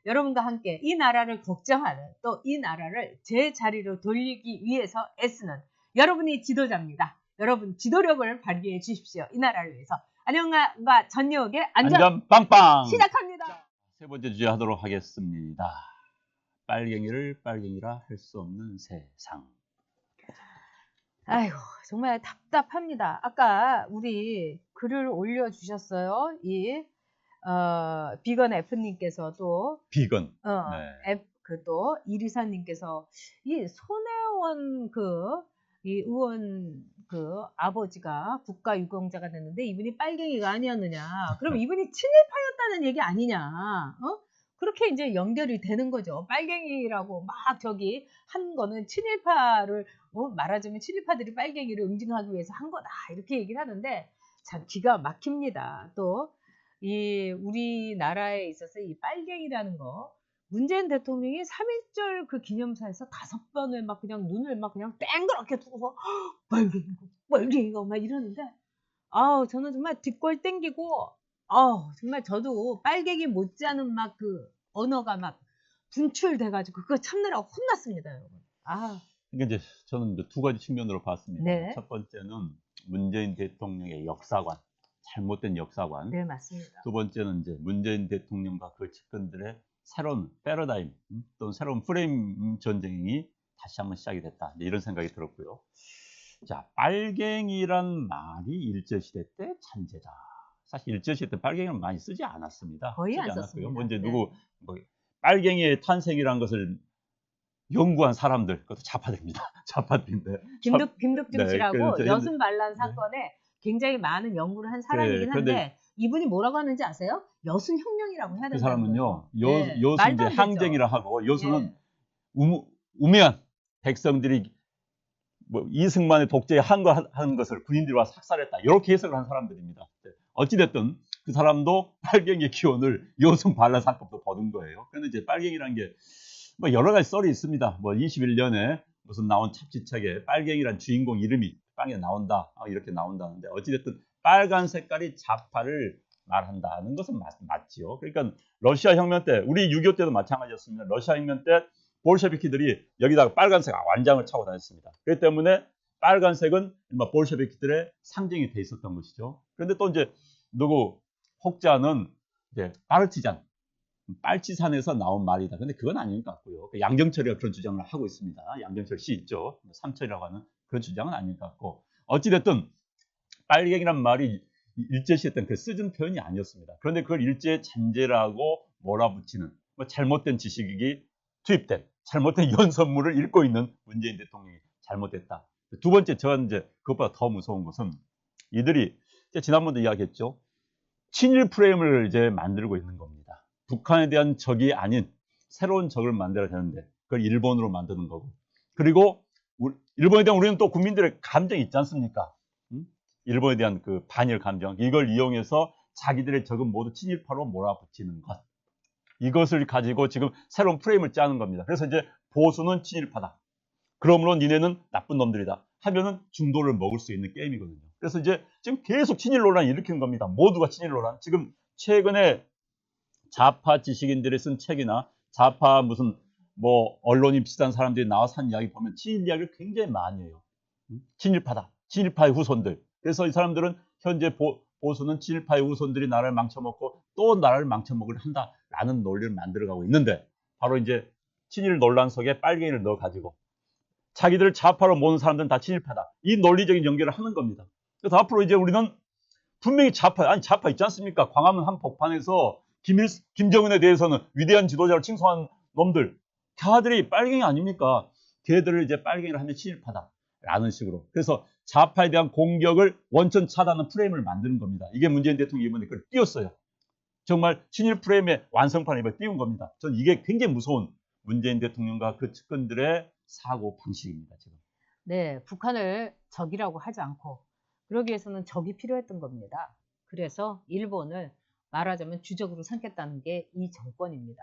여러분과 함께 이 나라를 걱정하는 또 이 나라를 제 자리로 돌리기 위해서 애쓰는 여러분이 지도자입니다. 여러분 지도력을 발휘해 주십시오. 이 나라를 위해서. 안녕과 전역의 안전 빵빵 시작합니다. 세 번째 주제 하도록 하겠습니다. 빨갱이를 빨갱이라 할 수 없는 세상. 아이고 정말 답답합니다. 아까 우리 글을 올려주셨어요. 이 비건 F님께서도 비건. 또 이리사님께서 이 손혜원 이 의원 아버지가 국가유공자가 됐는데 이분이 빨갱이가 아니었느냐. 그럼 이분이 친일파였다는 얘기 아니냐. 그렇게 이제 연결이 되는 거죠. 빨갱이라고 막 한 거는 친일파를 말하자면 친일파들이 빨갱이를 응징하기 위해서 한 거다. 이렇게 얘기를 하는데 참 기가 막힙니다. 또 이 우리나라에 있어서 이 빨갱이라는 거 문재인 대통령이 3.1절 그 기념사에서 5번을 막 그냥 눈을 막 그냥 땡그랗게 두고서 빨갱이가 막 이러는데 저는 정말 뒷골 땡기고 정말 저도 빨갱이 못지않은 막 그 언어가 막 분출돼가지고 그거 참느라고 혼났습니다, 여러분. 그러니까 이제 저는 이제 두 가지 측면으로 봤습니다. 네. 첫 번째는 문재인 대통령의 역사관, 잘못된 역사관. 네, 맞습니다. 두 번째는 이제 문재인 대통령과 그 측근들의 새로운 패러다임 또는 새로운 프레임 전쟁이 다시 한번 시작이 됐다. 이런 생각이 들었고요. 자, 빨갱이란 말이 일제시대 때 잔재다. 사실 일제시대 때 빨갱이는 많이 쓰지 않았습니다. 거의 안 썼습니다. 먼저 누구 빨갱이의 탄생이란 것을 연구한 사람들, 그것도 좌파들입니다. 좌파들인데. 김덕중 씨라고 여순 반란 사건에 굉장히 많은 연구를 한 사람이긴 한데 이분이 뭐라고 하는지 아세요? 여순 혁명이라고 해야 되나요? 그 사람은요, 여순 이제 항쟁이라 하고 여순은 우매한 백성들이 이승만의 독재에 한 것을 군인들이 와서 삭살했다. 이렇게 해석을 한 사람들입니다. 어찌됐든 그 사람도 빨갱이의 기원을 여순 반란 사건부터 거둔 거예요. 그런데 이제 빨갱이라는 게 여러 가지 썰이 있습니다. 21년에 무슨 나온 잡지책에 빨갱이란 주인공 이름이 빵에 나온다. 이렇게 나온다는데 어찌됐든 빨간 색깔이 좌파를 말한다는 것은 맞지요. 그러니까 러시아 혁명 때, 우리 6.25 때도 마찬가지였습니다. 러시아 혁명 때 볼셰비키들이 여기다가 빨간색 완장을 차고 다녔습니다. 그렇기 때문에 빨간색은 볼셰비키들의 상징이 돼 있었던 것이죠. 그런데 또 이제 혹자는 이제 파르티잔, 빨치산에서 나온 말이다. 근데 그건 아닌 것 같고요. 양정철이가 그런 주장을 하고 있습니다. 양정철 씨 있죠. 삼철이라고 하는 그런 주장은 아닌 것 같고. 어찌됐든 빨갱이란 말이 일제시대 때는 그 쓰는 표현이 아니었습니다. 그런데 그걸 일제 잔재라고 몰아붙이는 잘못된 지식이 투입된 잘못된 연설문을 읽고 있는 문재인 대통령이 잘못됐다. 두 번째, 저는 이제 그것보다 더 무서운 것은 이들이 지난번도 이야기했죠. 친일 프레임을 이제 만들고 있는 겁니다. 북한에 대한 적이 아닌 새로운 적을 만들어야 되는데 그걸 일본으로 만드는 거고. 그리고 일본에 대한 우리는 또 국민들의 감정이 있지 않습니까? 일본에 대한 그 반일 감정, 이걸 이용해서 자기들의 적은 모두 친일파로 몰아붙이는 것. 이것을 가지고 지금 새로운 프레임을 짜는 겁니다. 그래서 이제 보수는 친일파다. 그러므로 니네는 나쁜 놈들이다. 하면은 중도를 먹을 수 있는 게임이거든요. 그래서 이제 지금 계속 친일 논란을 일으키는 겁니다. 모두가 친일 논란. 지금 최근에 좌파 지식인들이 쓴 책이나 좌파 무슨 언론인 비슷한 사람들이 나와서 한 이야기 보면 친일 이야기를 굉장히 많이 해요. 친일파다. 친일파의 후손들. 그래서 이 사람들은 현재 보수는 친일파의 후손들이 나라를 망쳐먹고 또 나라를 망쳐먹으려 한다라는 논리를 만들어가고 있는데 바로 이제 친일 논란 속에 빨갱이를 넣어가지고 자기들을 좌파로 모는 사람들은 다 친일파다. 이 논리적인 연결을 하는 겁니다. 그래서 앞으로 이제 우리는 분명히 좌파 있지 않습니까? 광화문 한복판에서 김정은에 대해서는 위대한 지도자를 칭송한 놈들, 걔들이 빨갱이 아닙니까? 걔들을 이제 빨갱이를 하면 친일파다라는 식으로. 그래서 좌파에 대한 공격을 원천 차단하는 프레임을 만드는 겁니다. 이게 문재인 대통령이 이번에 그걸 띄웠어요. 정말 친일 프레임의 완성판을 이번에 띄운 겁니다. 전 이게 굉장히 무서운 문재인 대통령과 그 측근들의 사고 방식입니다. 지금. 네, 북한을 적이라고 하지 않고 그러기 위해서는 적이 필요했던 겁니다. 그래서 일본을 말하자면 주적으로 삼겠다는 게 이 정권입니다.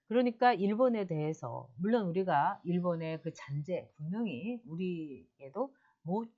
그러니까 일본에 대해서 물론 우리가 일본의 그 잔재 분명히 우리에도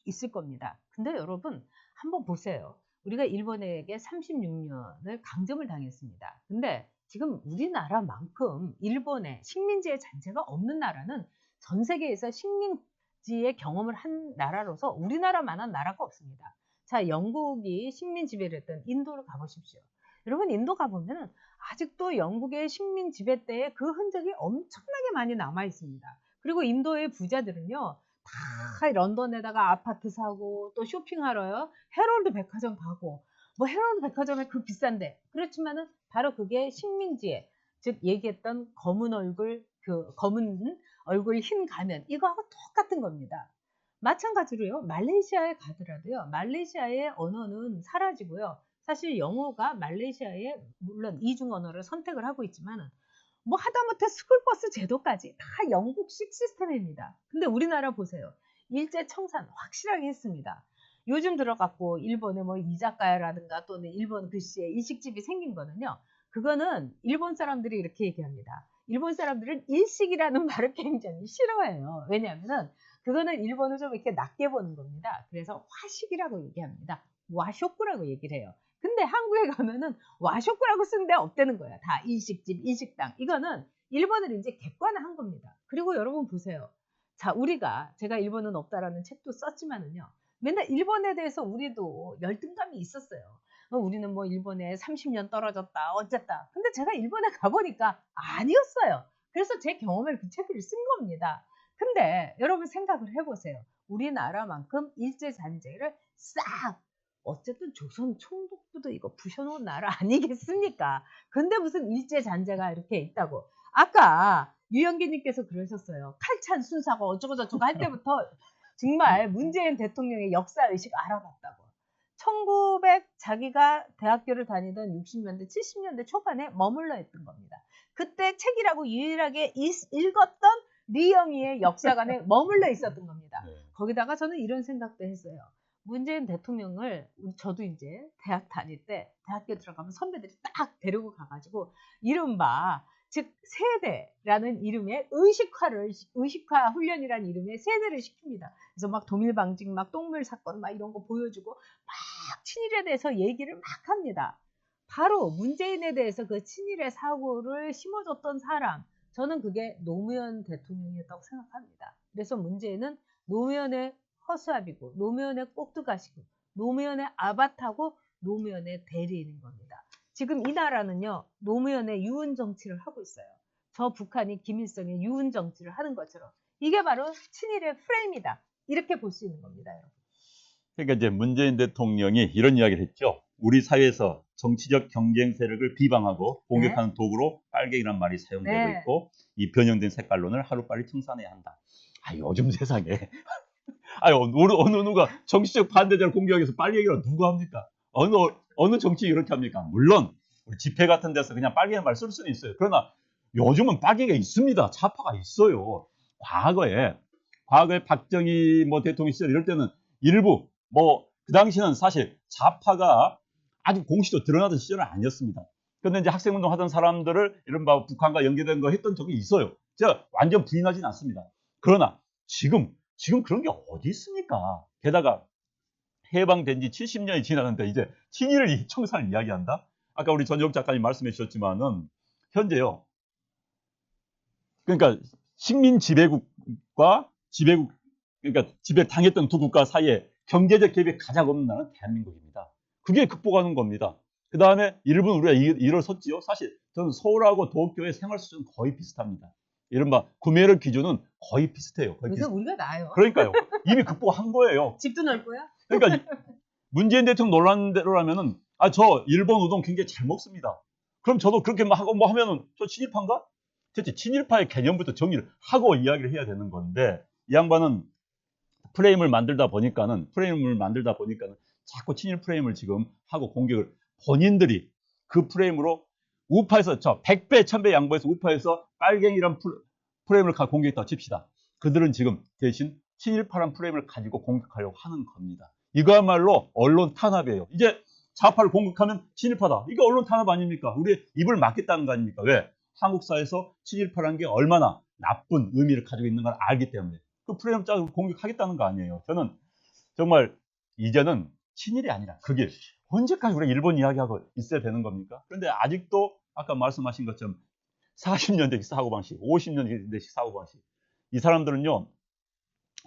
있을 겁니다. 근데 여러분 한번 보세요. 우리가 일본에게 36년을 강점을 당했습니다. 근데 지금 우리나라만큼 일본에 식민지의 잔재가 없는 나라는 전 세계에서 식민지의 경험을 한 나라로서 우리나라만한 나라가 없습니다. 자, 영국이 식민 지배를 했던 인도를 가보십시오. 여러분, 인도 가보면은 아직도 영국의 식민 지배 때의 그 흔적이 엄청나게 많이 남아 있습니다. 그리고 인도의 부자들은요, 다 런던에다가 아파트 사고 또 쇼핑하러요, 헤럴드 백화점 가고, 뭐 헤럴드 백화점에 그 비싼데, 그렇지만은 바로 그게 식민지에, 즉 얘기했던 검은 얼굴 흰 가면, 이거하고 똑같은 겁니다. 마찬가지로요, 말레이시아에 가더라도요, 말레이시아의 언어는 사라지고요, 사실 영어가 말레이시아의 물론 이중 언어를 선택을 하고 있지만 뭐 하다못해 스쿨버스 제도까지 다 영국식 시스템입니다. 근데 우리나라 보세요. 일제 청산 확실하게 했습니다. 요즘 들어갔고 일본에 뭐 이자카야라든가 또는 일본 글씨에 일식집이 생긴 거는요. 그거는 일본 사람들이 이렇게 얘기합니다. 일본 사람들은 일식이라는 말을 굉장히 싫어해요. 왜냐하면 그거는 일본을 좀 이렇게 낮게 보는 겁니다. 그래서 화식이라고 얘기합니다. 와쇼쿠라고 얘기를 해요. 근데 한국에 가면은 와쇼쿠라고 쓰는 데 없다는 거야. 다 일식집, 일식당. 이거는 일본을 이제 객관화한 겁니다. 그리고 여러분 보세요. 자, 제가 일본은 없다라는 책도 썼지만은요. 맨날 일본에 대해서 우리도 열등감이 있었어요. 우리는 뭐 일본에 30년 떨어졌다, 어쨌다. 근데 제가 일본에 가보니까 아니었어요. 그래서 제 경험을 그 책을 쓴 겁니다. 근데 여러분 생각을 해보세요. 우리나라만큼 일제잔재를 싹, 어쨌든 조선 총독부도 이거 부셔놓은 나라 아니겠습니까? 근데 무슨 일제잔재가 이렇게 있다고. 아까 유영기님께서 그러셨어요. 칼찬 순사고 어쩌고저쩌고 할 때부터 정말 문재인 대통령의 역사의식 알아봤다고. 자기가 대학교를 다니던 60년대, 70년대 초반에 머물러 있던 겁니다. 그때 책이라고 유일하게 읽었던 리영희의 역사관에 머물러 있었던 겁니다. 거기다가 저는 이런 생각도 했어요. 문재인 대통령을 저도 이제 대학 다닐 때 대학교 들어가면 선배들이 딱 데리고 가가지고 이른바 즉 세대라는 이름의 의식화 훈련이라는 이름의 세대를 시킵니다. 그래서 막 도밀방직, 막 똥물 사건 막 이런 거 보여주고 막 친일에 대해서 얘기를 막 합니다. 바로 문재인에 대해서 그 친일의 사고를 심어줬던 사람, 저는 그게 노무현 대통령이었다고 생각합니다. 그래서 문재인은 노무현의 허수아비고 노무현의 꼭두가시고 노무현의 아바타고 노무현의 대리인인 겁니다. 지금 이 나라는요. 노무현의 유은 정치를 하고 있어요. 저 북한이 김일성의 유은 정치를 하는 것처럼 이게 바로 친일의 프레임이다. 이렇게 볼 수 있는 겁니다. 여러분. 그러니까 이제 문재인 대통령이 이런 이야기를 했죠. 우리 사회에서 정치적 경쟁 세력을 비방하고 공격하는 도구로 빨갱이란 말이 사용되고 있고 이 변형된 색깔론을 하루빨리 청산해야 한다. 요즘 세상에 어느 누가 정치적 반대자를 공격해서 빨갱이라고 누가 합니까? 어느 정치 이렇게 합니까? 물론 우리 집회 같은 데서 그냥 빨갱이 말 쓸 수는 있어요. 그러나 요즘은 빨갱이가 있습니다. 좌파가 있어요. 과거에 박정희 대통령 시절 이럴 때는 일부 그 당시는 사실 좌파가 아주 공식적으로 드러나던 시절은 아니었습니다. 그런데 이제 학생운동 하던 사람들을 이른바 북한과 연계된 거 했던 적이 있어요. 제가 완전 부인하지는 않습니다. 그러나 지금 그런 게 어디 있습니까? 게다가 해방된 지 70년이 지났는데 이제 친일 청산을 이야기한다? 아까 우리 전적 작가님 말씀해 주셨지만은 현재요. 그러니까 식민 지배국과 그러니까 지배 당했던 두 국가 사이에 경제적 갭이 가장 없는 나라는 대한민국입니다. 그게 극복하는 겁니다. 그 다음에 일본 우리가 일어섰지요. 사실 저는 서울하고 도쿄의 생활 수준은 거의 비슷합니다. 이른바 구매력 기준은 거의 비슷해요. 그래서 우리가 나아요. 그러니까요. 이미 극복한 거예요. 집도 넓고요. 그러니까 문재인 대통령 논란 대로라면은 저 일본 우동 굉장히 잘 먹습니다. 그럼 저도 그렇게 하고 하면은 저 친일파인가? 대체 친일파의 개념부터 정리를 하고 이야기를 해야 되는 건데 이 양반은 프레임을 만들다 보니까는 자꾸 친일 프레임을 지금 하고 공격을 본인들이 그 프레임으로 우파에서 100배, 1000배 양보해서 우파에서 빨갱이란 프레임을 공격했다고 칩시다. 그들은 지금 대신 친일파란 프레임을 가지고 공격하려고 하는 겁니다. 이거야말로 언론 탄압이에요. 이제 좌파를 공격하면 친일파다. 이게 언론 탄압 아닙니까? 우리 입을 막겠다는 거 아닙니까? 왜? 한국사에서 친일파라는 게 얼마나 나쁜 의미를 가지고 있는 걸 알기 때문에 그 프레임 짜고 공격하겠다는 거 아니에요. 저는 정말 이제는 친일이 아니라 그게 언제까지 우리가 일본 이야기하고 있어야 되는 겁니까? 그런데 아직도 아까 말씀하신 것처럼 40년대식 사고방식, 50년대식 사고방식. 이 사람들은요,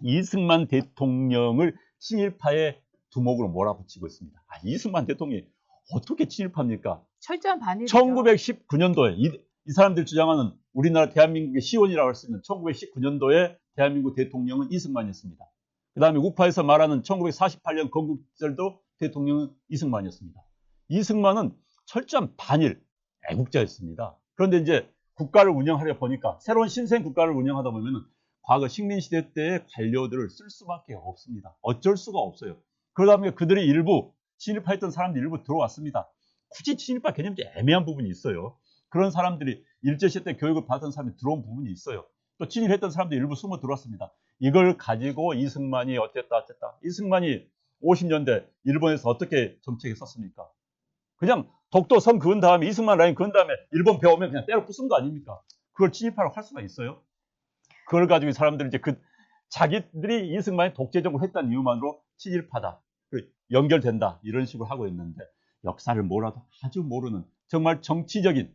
이승만 대통령을 친일파의 두목으로 몰아붙이고 있습니다. 이승만 대통령이 어떻게 친일파입니까? 철저한 반일이죠. 1919년도에 이 사람들 주장하는 우리나라 대한민국의 시원이라고 할 수 있는 1919년도에 대한민국 대통령은 이승만이었습니다. 그 다음에 우파에서 말하는 1948년 건국절도 대통령은 이승만이었습니다. 이승만은 철저한 반일, 애국자였습니다. 그런데 이제 국가를 운영하려 보니까 새로운 신생 국가를 운영하다 보면은 과거 식민시대 때의 관료들을 쓸 수밖에 없습니다. 어쩔 수가 없어요. 그러다 보니까 그들이 일부 친일파했던 사람들이 일부 들어왔습니다. 굳이 친일파 개념이 애매한 부분이 있어요. 그런 사람들이 일제시대 때 교육을 받은 사람이 들어온 부분이 있어요. 또 친일했던 사람들이 일부 숨어 들어왔습니다. 이걸 가지고 이승만이 어쨌다. 이승만이 50년대 일본에서 어떻게 정책했었습니까? 그냥 독도 선 그은 다음에 이승만 라인 그은 다음에 일본 배우면 그냥 때려 부순 거 아닙니까? 그걸 친일파라고 할 수가 있어요? 그걸 가지고 이 사람들이 이제 자기들이 이승만이 독재적으로 했다는 이유만으로 친일파다. 연결된다. 이런 식으로 하고 있는데 역사를 몰라도 아주 모르는 정말 정치적인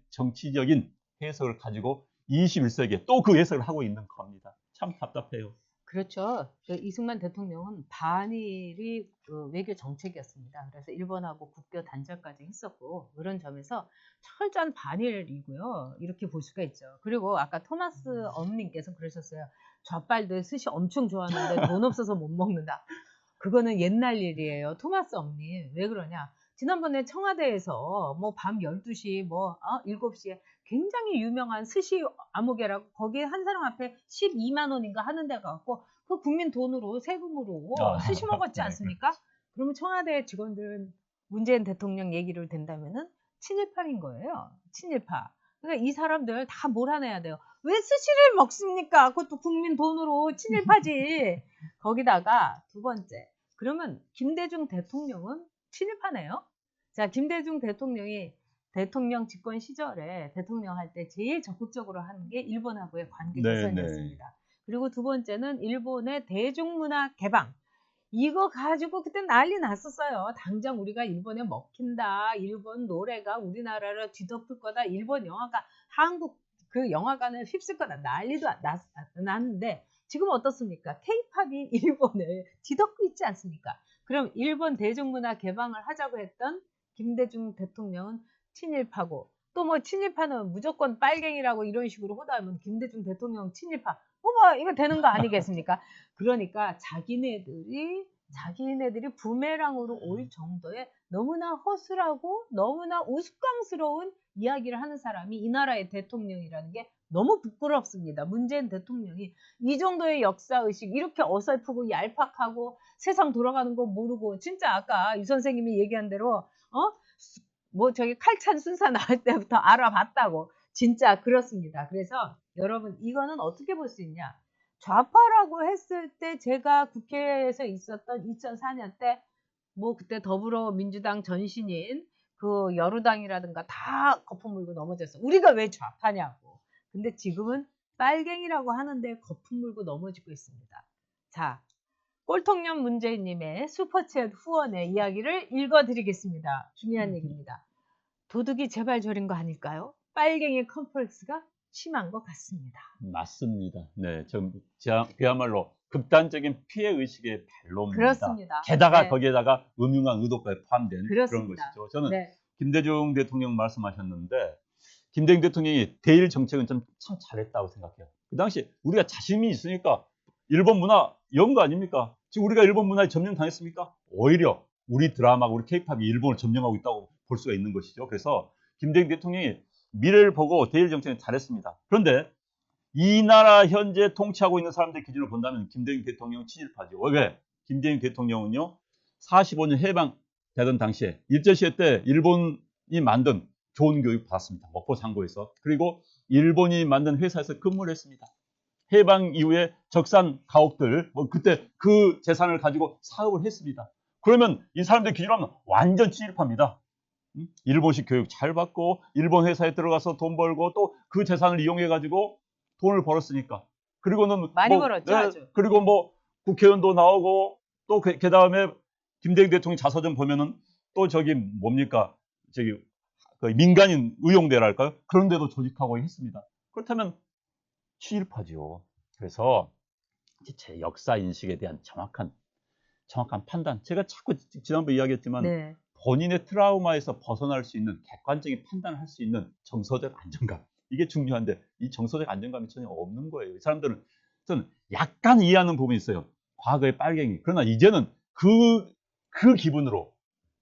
해석을 가지고 21세기에 또 그 해석을 하고 있는 겁니다. 참 답답해요. 그렇죠. 이승만 대통령은 반일이 외교 정책이었습니다. 그래서 일본하고 국교 단절까지 했었고 그런 점에서 철저한 반일이고요. 이렇게 볼 수가 있죠. 그리고 아까 토마스 엄님께서 그러셨어요. 좌빨들 스시 엄청 좋아하는데 돈 없어서 못 먹는다. 그거는 옛날 일이에요. 토마스 엄님. 왜 그러냐. 지난번에 청와대에서 뭐 밤 12시 7시에 굉장히 유명한 스시 아무개라고 거기에 한 사람 앞에 12만 원인가 하는 데가 갖고 그 국민 돈으로 세금으로 스시 먹었지 않습니까? 그러면 청와대 직원들은 문재인 대통령 얘기를 된다면은 친일파인 거예요. 친일파. 그러니까 이 사람들 다 몰아내야 돼요. 왜 스시를 먹습니까? 그것도 국민 돈으로 친일파지. 거기다가 두 번째. 그러면 김대중 대통령은 친일파네요. 자, 김대중 대통령이 대통령 집권 시절에 대통령 할 때 제일 적극적으로 하는 게 일본하고의 관계 개선이었습니다. 그리고 두 번째는 일본의 대중문화 개방. 이거 가지고 그때 난리 났었어요. 당장 우리가 일본에 먹힌다. 일본 노래가 우리나라를 뒤덮을 거다. 일본 영화가 한국 그 영화관을 휩쓸 거다. 난리도 났는데 지금 어떻습니까? K-팝이 일본을 뒤덮고 있지 않습니까? 그럼 일본 대중문화 개방을 하자고 했던 김대중 대통령은 친일파고 또 뭐 친일파는 무조건 빨갱이라고 이런 식으로 호도하면 김대중 대통령 친일파 이거 되는 거 아니겠습니까? 그러니까 자기네들이 부메랑으로 올 정도의 너무나 허술하고 너무나 우스꽝스러운 이야기를 하는 사람이 이 나라의 대통령이라는 게 너무 부끄럽습니다. 문재인 대통령이 이 정도의 역사의식 이렇게 어설프고 얄팍하고 세상 돌아가는 거 모르고 진짜 아까 유 선생님이 얘기한 대로 저기 칼찬 순사 나올 때부터 알아봤다고 진짜 그렇습니다. 그래서 여러분 이거는 어떻게 볼 수 있냐? 좌파라고 했을 때 제가 국회에서 있었던 2004년 때 그때 더불어민주당 전신인 그 여루당이라든가 다 거품 물고 넘어졌어. 우리가 왜 좌파냐고. 근데 지금은 빨갱이라고 하는데 거품 물고 넘어지고 있습니다. 자, 꼴통년 문재인님의 슈퍼챗 후원의 이야기를 읽어드리겠습니다. 중요한 얘기입니다. 도둑이 제발 저린 거 아닐까요? 빨갱이 컴플렉스가 심한 것 같습니다. 맞습니다. 네, 그야말로 극단적인 피해 의식의 발로입니다. 그렇습니다. 게다가 거기에다가 음흉한 의도까지 포함된 그런 것이죠. 저는 김대중 대통령 말씀하셨는데 김대중 대통령이 대일 정책은 참 잘했다고 생각해요. 그 당시 우리가 자신이 있으니까 일본 문화 연 거 아닙니까? 지금 우리가 일본 문화에 점령당했습니까? 오히려 우리 드라마가 우리 K-팝이 일본을 점령하고 있다고 볼 수가 있는 것이죠. 그래서 김대중 대통령이 미래를 보고 대일 정책은 잘했습니다. 그런데 이 나라 현재 통치하고 있는 사람들 기준으로 본다면 김대중 대통령 친일파죠. 왜? 김대중 대통령은요 45년 해방되던 당시에 일제시대 때 일본이 만든 좋은 교육 받았습니다. 목포 상고에서. 그리고 일본이 만든 회사에서 근무를 했습니다. 해방 이후에 적산 가옥들 그때 그 재산을 가지고 사업을 했습니다. 그러면 이 사람들 기준으로 하면 완전 친일파입니다. 일본식 교육 잘 받고 일본 회사에 들어가서 돈 벌고 또 그 재산을 이용해 가지고 돈을 벌었으니까. 그리고는 많이 벌었죠. 아주. 그리고 국회의원도 나오고 또 그다음에 김대중 대통령 자서전 보면은 또 뭡니까? 그 민간인 의용대랄까요? 그런 데도 조직하고 했습니다. 그렇다면 친일파죠. 그래서 제 역사 인식에 대한 정확한 판단. 제가 자꾸 지난번에 이야기했지만 네. 본인의 트라우마에서 벗어날 수 있는 객관적인 판단을 할 수 있는 정서적 안정감. 이게 중요한데 이 정서적 안정감이 전혀 없는 거예요. 이 사람들은 저는 약간 이해하는 부분이 있어요. 과거의 빨갱이. 그러나 이제는 그 기분으로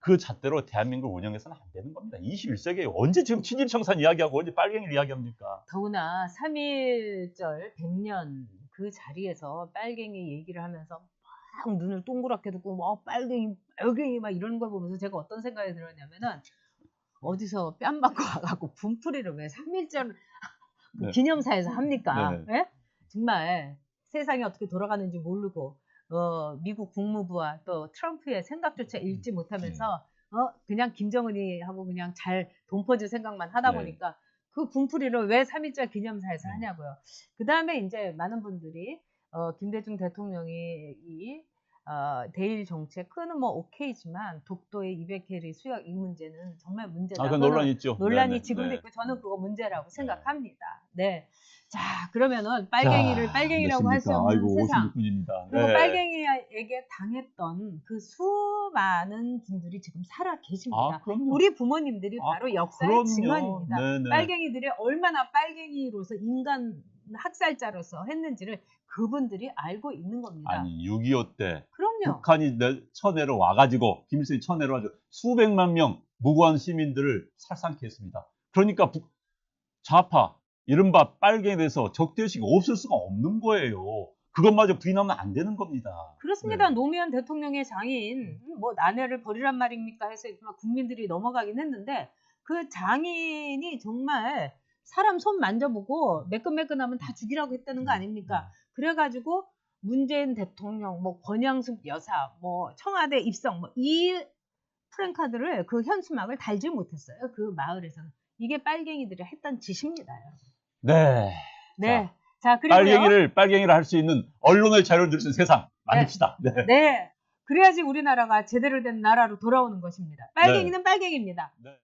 그 잣대로 대한민국을 운영해서는 안 되는 겁니다. 21세기에 언제 지금 친일청산 이야기하고 언제 빨갱이를 이야기합니까? 더구나 3.1절 100년 그 자리에서 빨갱이 얘기를 하면서 막 눈을 동그랗게 뜨고 빨갱이 막 이러는 걸 보면서 제가 어떤 생각이 들었냐면은 어디서 뺨 맞고 와갖고 분풀이를 왜 3.1절 네. 기념사에서 합니까? 네. 예? 정말 세상이 어떻게 돌아가는지 모르고 미국 국무부와 또 트럼프의 생각조차 읽지 못하면서 그냥 김정은이하고 그냥 잘 돈 퍼줄 생각만 하다 네. 보니까 그 분풀이를 왜 3.1절 기념사에서 네. 하냐고요. 그 다음에 이제 많은 분들이 김대중 대통령이 대일 정책 그거는 뭐 오케이지만 독도의 200캐리 수역 이 문제는 정말 문제다. 그 논란이 있죠. 논란이 네네. 지금도 네. 있고 저는 그거 문제라고 생각합니다. 네. 자, 그러면은 빨갱이라고 할 수 없는 아이고, 세상. 56분입니다. 그리고 네. 빨갱이에게 당했던 그 수많은 분들이 지금 살아 계십니다. 그럼요. 우리 부모님들이 바로 역사의 그럼요. 증언입니다. 네네. 빨갱이들이 얼마나 빨갱이로서 인간 학살자로서 했는지를 그분들이 알고 있는 겁니다. 아니 6.25 때 그럼요. 북한이 쳐내러 와가지고 김일성이 쳐내러 와가지고 수백만 명 무고한 시민들을 살상케 했습니다. 그러니까 좌파 이른바 빨갱이에 대해서 적대의식이 없을 수가 없는 거예요. 그것마저 부인하면 안 되는 겁니다. 그렇습니다. 네. 노무현 대통령의 장인 뭐 아내를 버리란 말입니까 해서 국민들이 넘어가긴 했는데 그 장인이 정말 사람 손 만져보고 매끈매끈하면 다 죽이라고 했다는 거 아닙니까? 그래가지고 문재인 대통령, 뭐 권양숙 여사, 뭐 청와대 입성, 뭐 이 프랭카드를 그 현수막을 달지 못했어요. 그 마을에서는 이게 빨갱이들이 했던 짓입니다. 네. 네. 자, 그리고요. 빨갱이를 할 수 있는 언론의 자유를 누릴 수 있는 세상 만듭시다. 네. 네. 그래야지 우리나라가 제대로 된 나라로 돌아오는 것입니다. 빨갱이는 빨갱이입니다. 네.